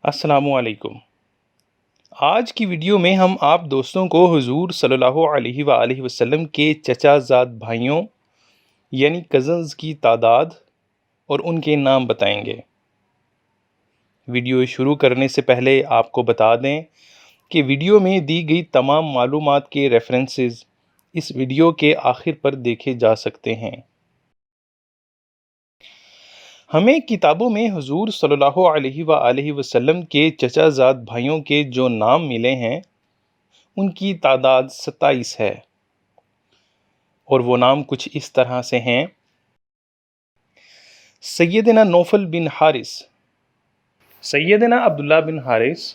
السلام علیکم۔ آج کی ویڈیو میں ہم آپ دوستوں کو حضور صلی اللہ علیہ وآلہ وسلم کے چچا زاد بھائیوں یعنی کزنز کی تعداد اور ان کے نام بتائیں گے۔ ویڈیو شروع کرنے سے پہلے آپ کو بتا دیں کہ ویڈیو میں دی گئی تمام معلومات کے ریفرنسز اس ویڈیو کے آخر پر دیکھے جا سکتے ہیں۔ ہمیں کتابوں میں حضور صلی اللہ علیہ وآلہ وسلم کے چچا زاد بھائیوں کے جو نام ملے ہیں ان کی تعداد 27 ہے، اور وہ نام کچھ اس طرح سے ہیں: سیدنا نوفل بن حارث، سیدنا عبداللہ بن حارث،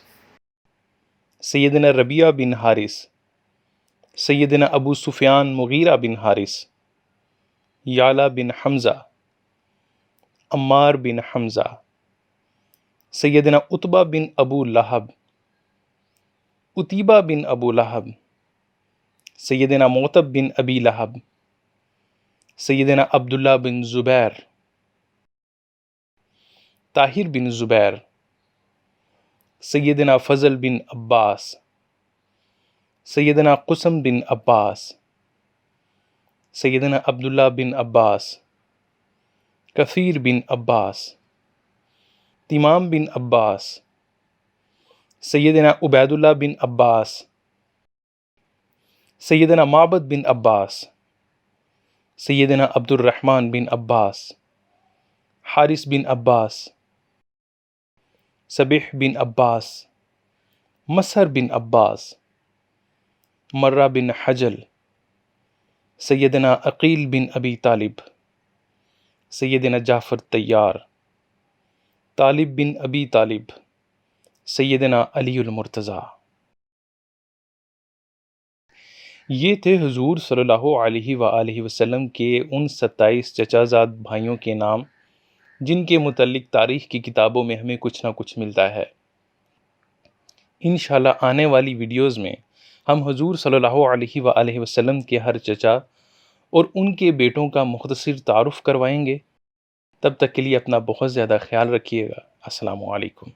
سیدنا ربیعہ بن حارث، سیدنا ابو سفیان مغیرہ بن حارث، یعلا بن حمزہ، عمار بن حمزہ، سیدنا عتبہ بن ابو لہب، عتیبہ بن ابو لہب، سیدنا معتب بن ابی لہب، سیدنا عبداللہ بن زبیر، طاہر بن زبیر، سیدنا فضل بن عباس، سیدنا قسم بن عباس، سیدنا عبداللہ بن عباس، کثیر بن عباس، تمام بن عباس، سیدنا عبید اللہ بن عباس، سیدنا معبد بن عباس، سیدنا عبد الرحمن بن عباس، حارث بن عباس، سبیح بن عباس، مسہر بن عباس، مرہ بن حجل، سیدنا عقیل بن ابی طالب، سیدنا جعفر طیار، طالب بن ابی طالب، سیدنا علی المرتضیٰ۔ یہ تھے حضور صلی اللہ علیہ وآلہ وسلم کے ان 27 چچا زاد بھائیوں کے نام جن کے متعلق تاریخ کی کتابوں میں ہمیں کچھ نہ کچھ ملتا ہے۔ انشاءاللہ آنے والی ویڈیوز میں ہم حضور صلی اللہ علیہ وآلہ وسلم کے ہر چچا اور ان کے بیٹوں کا مختصر تعارف کروائیں گے۔ تب تک کے لیے اپنا بہت زیادہ خیال رکھیے گا۔ السلام علیکم۔